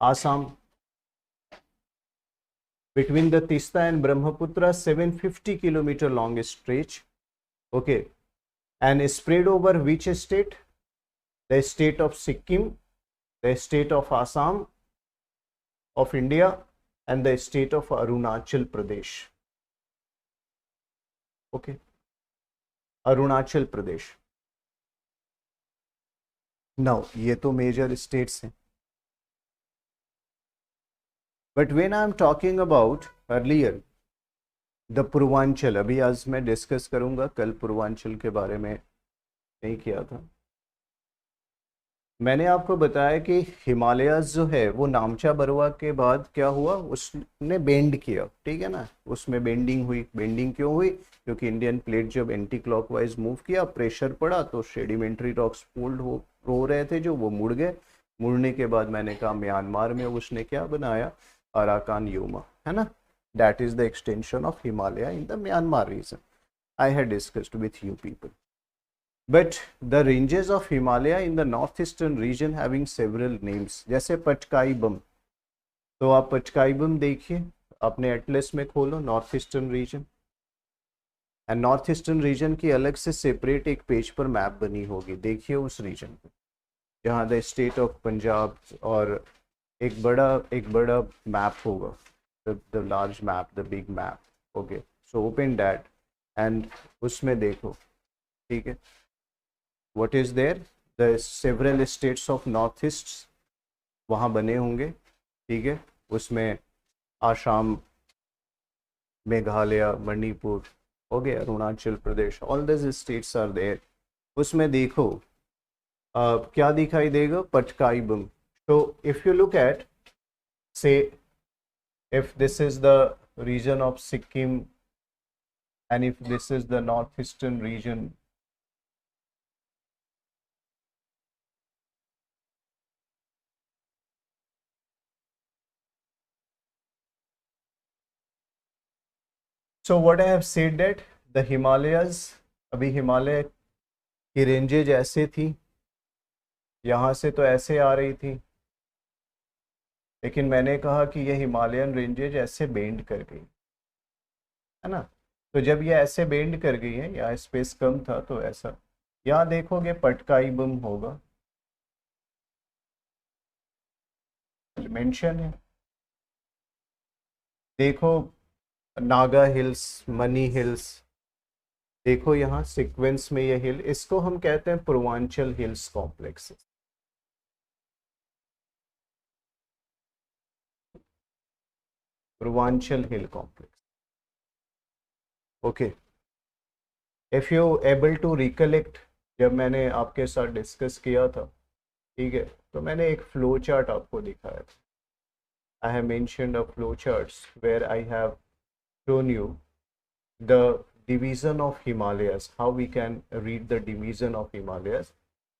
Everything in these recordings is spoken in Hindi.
Assam. Between the Tista and Brahmaputra, 750 kilometer long stretch. Okay, and spread over which state? The state of Sikkim, the state of Assam of India, and the state of Arunachal Pradesh. Okay, Arunachal Pradesh. Now, ये तो major states हैं. But when I am talking about earlier, the Purvanchal, अभी आज मैं डिस्कस करूंगा, कल पूर्वांचल के बारे में नहीं किया था. मैंने आपको बताया कि हिमालयाज जो है वो नामचा बरवा के बाद क्या हुआ, उसने बेंड किया. ठीक है ना, उसमें बेंडिंग हुई. बेंडिंग क्यों हुई? क्योंकि इंडियन प्लेट जब एंटी क्लॉकवाइज मूव किया, प्रेशर पड़ा, तो सेडिमेंट्री रॉक्स फोल्ड हो रहे थे जो, वो मुड़ गए. मुड़ने के बाद मैंने कहा म्यांमार में उसने क्या बनाया, अराकान यूमा, है ना. That is the extension of Himalaya in the Myanmar region. I had discussed with you people. But the ranges of Himalaya in the northeastern region having several names, जैसे पटकाई बम. तो आप पटकाई बम देखिए, अपने एटलस में खोलो, north eastern region. And north eastern region की अलग से सेपरेट एक पेज पर मैप बनी होगी. देखिए उस रीजन पे, जहाँ द स्टेट ऑफ पंजाब, और एक बड़ा मैप होगा, the large map, the big map. Okay, so open that and उसमें देखो. ठीक है, what is there, the several states of northeast वहाँ बने होंगे. ठीक है, उसमें आसाम, मेघालय, मणिपुर, हो गया, Arunachal Pradesh, all this states are there. उसमें देखो क्या दिखाई देगा, पटकाई बम. तो if you look at, say if this is the region of Sikkim and if this is the northeastern region, so what I have said that the Himalayas, अभी हिमालय की रेंजेज ऐसे थी, यहाँ से तो ऐसे आ रही थी, लेकिन मैंने कहा कि ये हिमालयन रेंजेज ऐसे बेंड कर गई, है ना. तो जब ये ऐसे बेंड कर गई है, यहाँ स्पेस कम था तो ऐसा, यहाँ देखोगे पटकाई बम होगा, मेंशन है. देखो नागा हिल्स, मनी हिल्स, देखो यहाँ सीक्वेंस में ये हिल, इसको हम कहते हैं Purvanchal hills complex. Purvanchal hill complex. Okay, if you able to recollect, जब मैंने आपके साथ डिस्कस किया था, ठीक है, तो मैंने एक फ्लो चार्ट आपको दिखाया था. I have mentioned a flow charts where I have shown you the division of Himalayas, how we can read the division of Himalayas.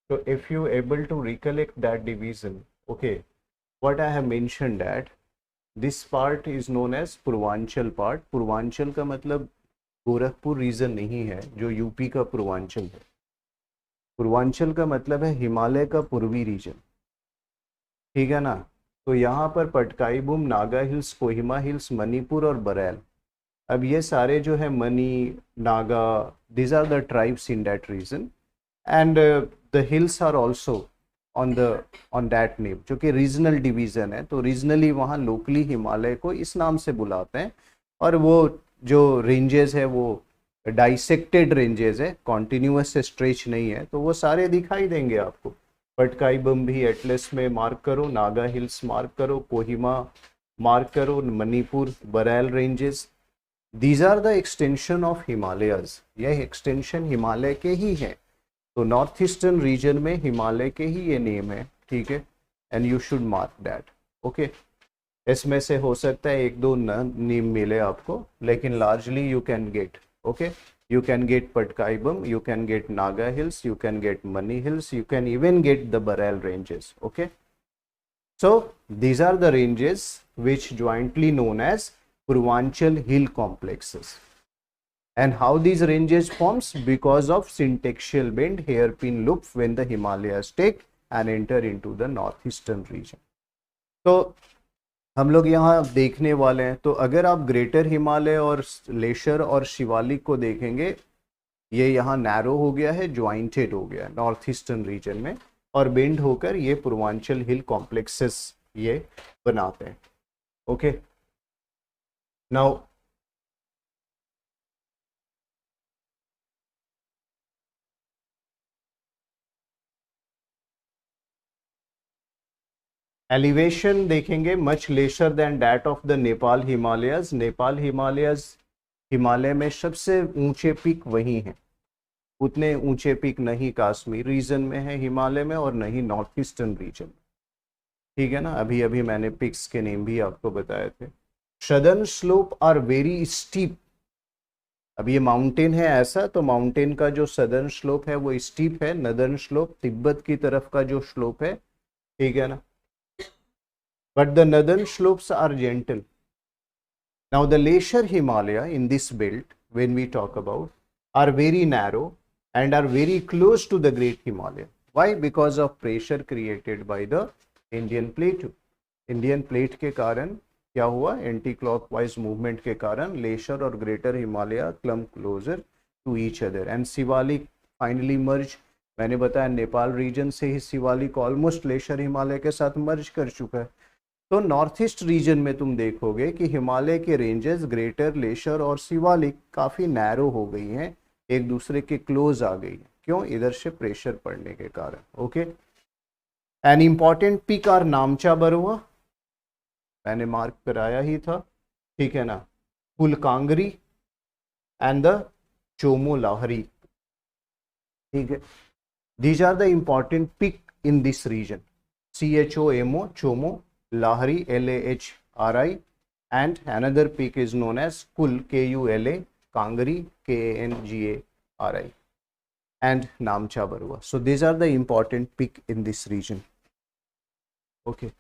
So if you able to recollect that division, okay, what I have mentioned that this part is known as Purvanchal part. Purvanchal का मतलब गोरखपुर रीजन नहीं है जो यूपी का पूर्वांचल है. पूर्वांचल का मतलब है हिमालय का पूर्वी रीजन. ठीक है ना. तो यहाँ पर Patkai boom, Naga hills, Kohima hills, Manipur और बरेल, अब ये सारे जो है money, Naga, these are the tribes in that region, and the hills are also on that name, जो कि रीजनल डिवीजन है. तो रीजनली वहाँ लोकली हिमालय को इस नाम से बुलाते हैं. और वो जो रेंजेस है वो डाइसेक्टेड रेंजेस है, कॉन्टिन्यूस स्ट्रेच नहीं है. तो वो सारे दिखाई देंगे आपको. पटकाई बम भी एटलस में मार्क करो, नागा हिल्स मार्क करो, कोहिमा मार्क करो, Manipur, Barail ranges, these are the extension of Himalayas. यह एक्सटेंशन हिमालय के ही है. तो नॉर्थ ईस्टर्न रीजन में हिमालय के ही ये नेम है. ठीक है, and you should mark that. Okay, इसमें से हो सकता है एक दो नेम मिले आपको, लेकिन largely you can get. Okay, you can get Patkai Bum, you can get Naga Hills, you can get Mani Hills, you can even get the Bareil ranges. Okay, so these are the ranges which jointly known as Purvanchal hill complexes. And how these ranges forms? Because of syntaxial bend, hairpin loop when the Himalayas take and enter into the northeastern region. तो हम लोग यहाँ देखने वाले हैं, तो अगर आप ग्रेटर हिमालय और लेशर और शिवालिक को देखेंगे, ये यहाँ नैरो हो गया है, ज्वाइंटेड हो गया है नॉर्थ ईस्टर्न रीजन में, और बेंड होकर ये पूर्वांचल हिल कॉम्प्लेक्सेस ये बनाते हैं। ओके, नाउ एलिवेशन देखेंगे, much lesser than that of the Nepal Himalayas. Nepal Himalayas, Himalaya में सबसे ऊंचे पीक वही हैं, उतने ऊंचे पीक नहीं कश्मीर रीजन में है हिमालय में, और नहीं नॉर्थ ईस्टर्न रीजन। ठीक है ना, अभी अभी मैंने पिक्स के नेम भी आपको बताए थे। Southern slope are very steep. अब ये माउंटेन है ऐसा, तो माउंटेन का जो सदर्न स्लोप है वो स्टीप है, नदर्न स्लोप तिब्बत की तरफ का जो स्लोप है, ठीक है ना, but the northern slopes are gentle. Now the lesser Himalaya in this belt, when we talk about, are very narrow and are very close to the Great Himalaya. Why? Because of pressure created by the Indian plate. Indian plate के कारण क्या हुआ, एंटी क्लॉकवाइज मूवमेंट के कारण लेशर और ग्रेटर हिमालय क्लम closer to each other, and Shivalik finally merge. मैंने बताया नेपाल रीजन से ही शिवालिक ऑलमोस्ट लेशर हिमालय के साथ मर्ज कर चुका है। तो नॉर्थ ईस्ट रीजन में तुम देखोगे कि हिमालय के रेंजेस ग्रेटर लेशर और शिवालिक काफ़ी नैरो हो गई हैं, एक दूसरे के क्लोज आ गई है। क्यों? इधर से प्रेशर पड़ने के कारण। Okay, an important peak are Namcha Barwa, मैंने मार्क कराया ही था, ठीक है ना, फुलकांगरी एंड द चोमो लाहरी। ठीक है, these are the important peak in this region, CHOMO, Chomo, Lahari, LAHRI, and another peak is known as Kul, KULA, Kangri, KANGARI, and Namcha Barua. So these are the important peak in this region. Okay.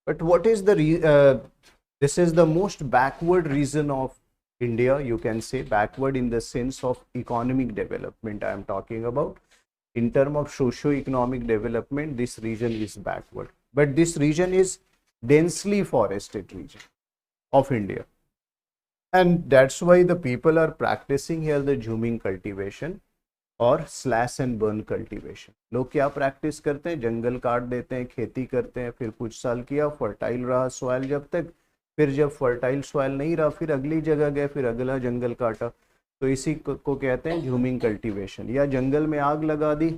But what is the this is the most backward region of India, you can say, backward in the sense of economic development I am talking about. In terms of socio-economic development, this region is backward. But this region is densely forested region of India. And that's why the people are practicing here the jhuming cultivation और स्लैश एंड बर्न कल्टीवेशन। लोग क्या प्रैक्टिस करते हैं, जंगल काट देते हैं, खेती करते हैं, फिर कुछ साल किया, फर्टाइल रहा सॉइल जब तक, फिर जब फर्टाइल सॉइल नहीं रहा फिर अगली जगह गए, फिर अगला जंगल काटा। तो इसी को कहते हैं झूमिंग कल्टीवेशन। या जंगल में आग लगा दी,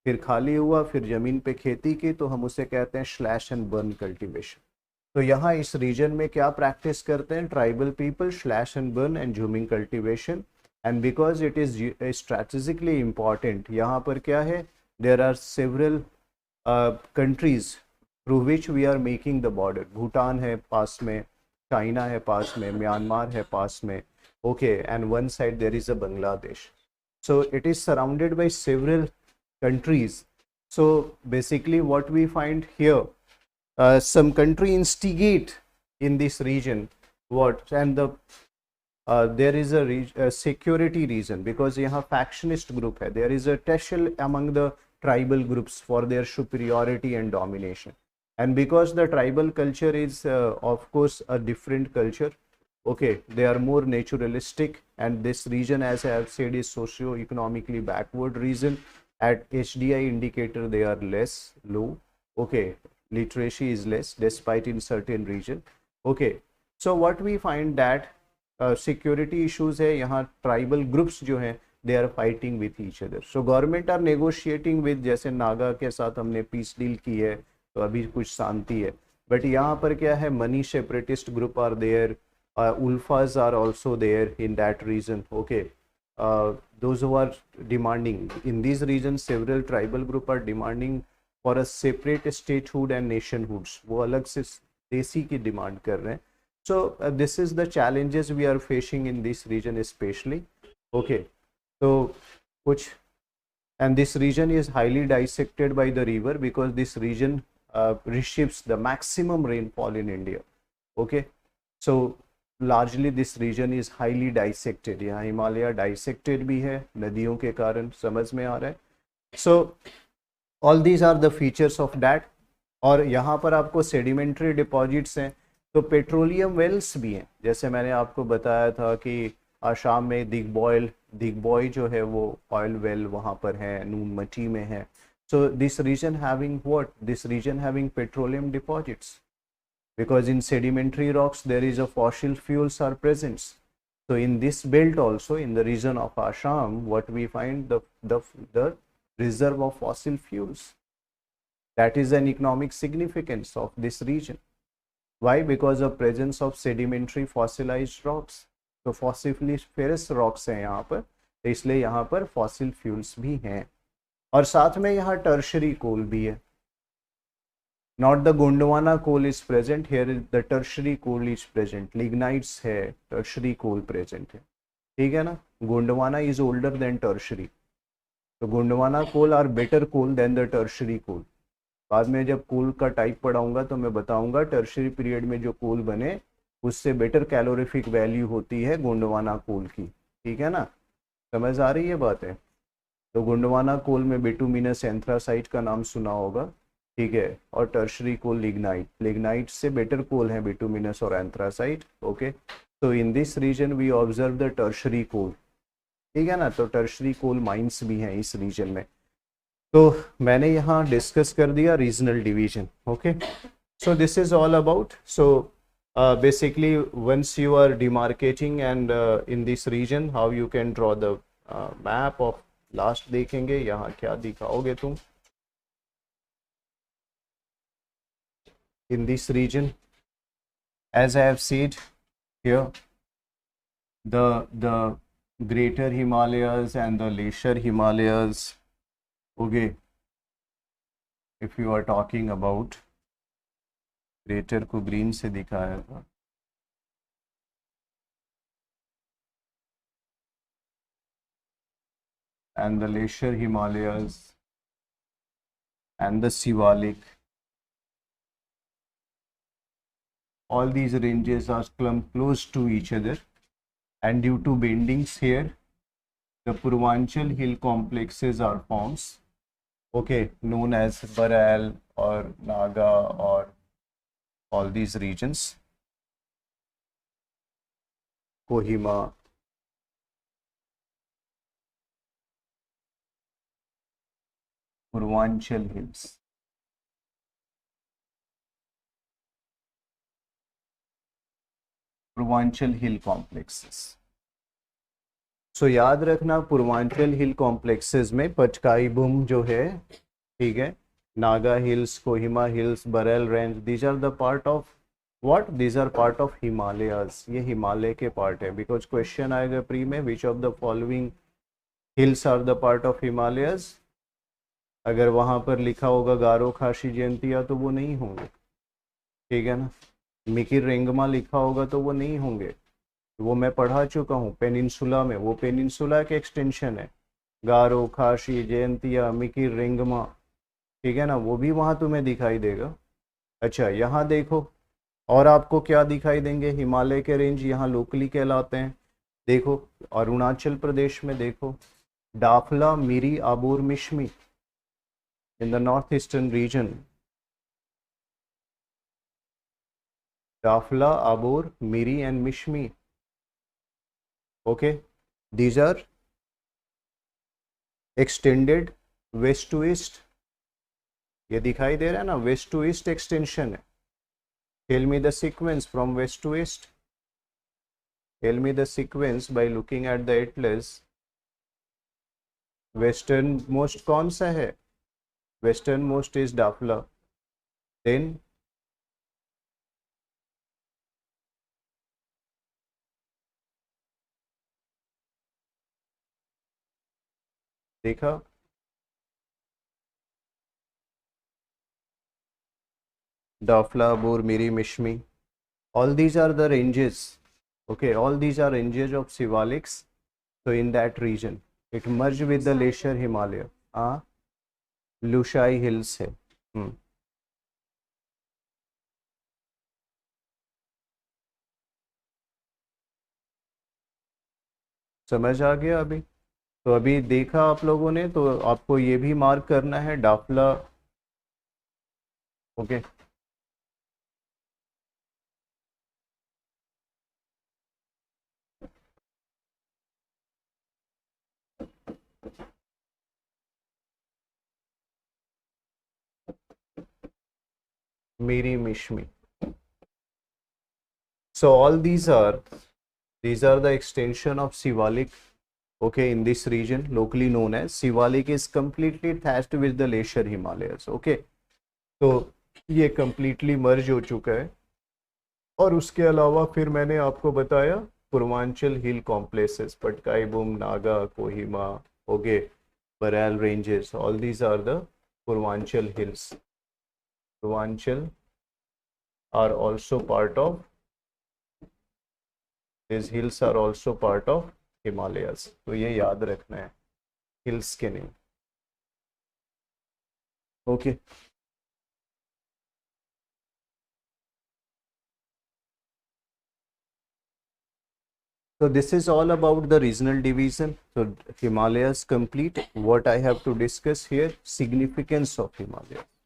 फिर खाली हुआ, फिर ज़मीन पे खेती की, तो हम उसे कहते हैं स्लैश एंड बर्न कल्टीवेशन। तो यहाँ इस रीजन में क्या प्रैक्टिस करते हैं tribal people, slash and burn and jhuming cultivation. And because it is strategically important, यहाँ पर क्या है, there are several countries through which we are making the border. Bhutan है पास में, चाइना है पास में, म्यांमार है पास में, okay, and one side there is a Bangladesh. So it is surrounded by several countries. So basically what we find here, some country instigate in this region what, and the there is a security reason, because यहाँ factionist group है, there is a tussle among the tribal groups for their superiority and domination, and because the tribal culture is of course a different culture, okay, they are more naturalistic, and this region, as I have said, is socio-economically backward region. At HDI indicator they are less low, okay, literacy is less despite in certain region, okay. So what we find that security issues है यहाँ, tribal groups जो हैं they are fighting with each other. So government are negotiating with, जैसे नागा के साथ हमने peace deal की है तो अभी कुछ शांति है, but यहाँ पर क्या है, money separatist group are there, ulfas are also there in that region, okay. Those who are demanding in these regions, several tribal group are demanding for a separate statehood and nationhoods, वो अलग से देसी की डिमांड कर रहे हैं। So this is the challenges we are facing in this region especially, okay. So कुछ, and this region is highly dissected by the river, because this region receives the maximum rainfall in India, okay. So largely this region is highly dissected, यहाँ हिमालय डाइसेक्टेड भी है नदियों के कारण, समझ में आ रहा है। So all these are the features of that. और यहाँ पर आपको सेडिमेंट्री डिपॉजिट्स हैं, तो पेट्रोलियम वेल्स भी हैं, जैसे मैंने आपको बताया था कि आसाम में दिग्बॉय जो है वो ऑयल वेल वहाँ पर है, नूनमची में है। So this region having what, this region having petroleum deposits, because in sedimentary rocks there is a fossil fuels are present. So in this belt also, in the region of Assam, what we find, the reserve of fossil fuels, that is an economic significance of this region. Why? Because of presence of sedimentary fossilized rocks. तो fossiliferous rocks हैं यहाँ पर, तो इसलिए यहाँ पर fossil fuels भी हैं, और साथ में यहाँ tertiary coal भी है। Not the Gondwana coal is present here, the tertiary coal is present, lignites है, tertiary coal present है, ठीक है ना। Gondwana is older than tertiary, तो Gondwana coal are better coal than the tertiary coal। बाद में जब कोल का टाइप पढ़ाऊंगा तो मैं बताऊंगा टर्शियरी पीरियड में जो कोल बने उससे बेटर कैलोरीफिक वैल्यू होती है गोंडवाना कोल की, ठीक है ना, समझ आ रही है बात है। तो गोंडवाना कोल में बिटुमिनस एंथ्रासाइट का नाम सुना होगा, ठीक है, और टर्शरी कोल लिग्नाइट से बेटर कोल है बिटुमिनस और एंथ्रासाइट। ओके, तो in this region we observe the tertiary coal, ठीक है ना। तो टर्शरी कोल माइंस भी हैं इस रीजन में। तो मैंने यहाँ डिस्कस कर दिया regional division. Okay, so this is all about, so basically once you are demarcating and in this region how you can draw the map of, last देखेंगे यहाँ क्या दिखाओगे तुम in this region, as I have said here, the greater Himalayas and the lesser Himalayas, okay, if you are talking about greater को green से दिखाया था, and the lesser Himalayas and the Shivalik, all these ranges are clumped close to each other, and due to bendings here the Purvanchal hill complexes are formed, okay, known as Baral or Naga or all these regions, Kohima, Purvanchal hills, Purvanchal hill complexes. So याद रखना पूर्वांचल हिल कॉम्प्लेक्सेस में पचकाई बूम जो है, ठीक है, Naga hills, Kohima hills, Barail range, these are the part of what, these are part of Himalayas, ये हिमालय के पार्ट है। बिकॉज क्वेश्चन आएगा प्री में, which of the following hills are the part of Himalayas, अगर वहां पर लिखा होगा गारो खासी जयंतिया तो वो नहीं होंगे, ठीक है ना। मिकिर रेंगमा लिखा होगा तो वो नहीं होंगे, वो मैं पढ़ा चुका हूँ पेनिनसुला में, वो पेनिनसुला के एक्सटेंशन है, गारो खासी जयंतिया मिकिर रेंगमा, ठीक है ना, वो भी वहाँ तुम्हें दिखाई देगा। अच्छा यहाँ देखो, और आपको क्या दिखाई देंगे, हिमालय के रेंज यहाँ लोकली कहलाते हैं। देखो अरुणाचल प्रदेश में देखो, डाफला, मिरी, आबूर, Mishmi in the northeastern region, Dafla, Abor, Miri and Mishmi, okay, these are extended west to east, ये दिखाई दे रहा है ना, west to east extension है। Tell me the sequence from west to east, tell me the sequence by looking at the atlas, western most कौन सा है, western most is Dafla, then देखा, Dafla, Abor, Miri, Mishmi, all these are the ranges, okay, all these are ranges of Shivaliks, so in that region it merged with the lesser Himalaya, Lushai hills है। समझ आ गया अभी? तो अभी देखा आप लोगों ने, तो आपको ये भी मार्क करना है Dafla. Okay, Miri Mishmi. So all these are the extension of Sivalik. Okay, in this region, locally known as Sivalik, is completely thatched with the glacier Himalayas. Okay, तो ये completely merge हो चुका है. और उसके अलावा फिर मैंने आपको बताया Purvanchal hill complexes, Patkai Bum, Naga, Kohima, okay, Barail ranges, all these are the Purvanchal hills. Purvanchal are also part of, these hills are also part of Himalayas. तो ये याद रखना है हिल्स के name. Okay, so this is all about the regional division. So Himalayas complete. What I have to discuss here, significance of Himalayas.